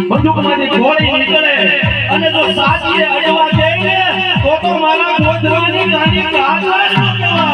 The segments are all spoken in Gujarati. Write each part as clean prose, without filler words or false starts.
બંદૂકમાંથી ગોળી નીકળે અને જો સાચીએ અડવા જઈને તો મારા ગોધરાની ગાડી કાકા ન કહેવાય.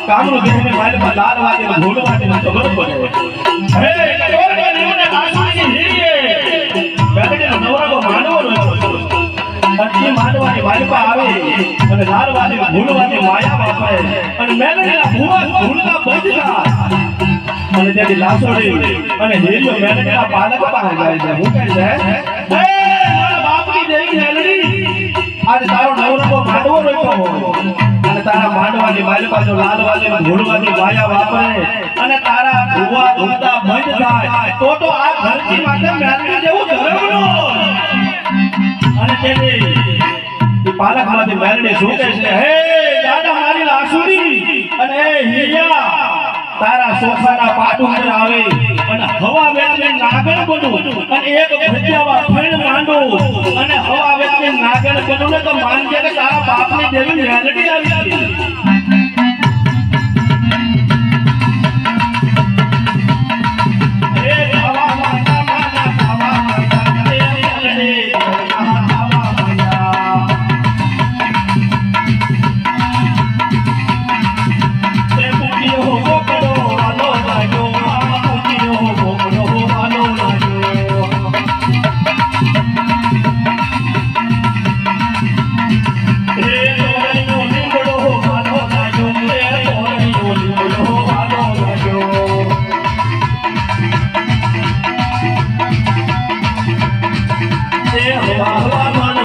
કામનું દેહને માલપા લાલ વાગે ભૂલ વાગે ખબર પડે. હે ટોરને નીવને આસુની નીરીએ બેગડીનો નવરાગો માનવો રહ્યો. અટકી માનવાની માલપા આવે અને લાલ વાગે ભૂલ વાગે માયા વાપરે અને મેલડીના ભૂવા ભૂલના બંધતા અને તેની લાસોડી અને હેરિયો મેલડીના પાલક પાસે જાય છે. હું કહે છે હે મારા બાપની દેવી મેલડી આજ તારો નવરાગો માનવો રહ્યો અને તારા માંડવાની માલપા જો લાલ વાલે ભૂલવાની માયા વાપરે અને તારા ભૂવા ધૂમતા બંધ થાય તો આ ધરતી માટે મેલડી જેવું ધર્મનો અને તેની પાલકમાંથી મેલડી શું કહે છે હે દાદા મારી લાસુડી અને હે હિયા તારા સોફાના પાટ ઉપર આવે અને હવા વેચી નાગણ બનું અને એક ભજ્યાવા ફળ માંડો અને હવા વેચી નાગણ બનું ને તો માનજે કે તારા બાપની દેવી મેલડી આવી છે. હવા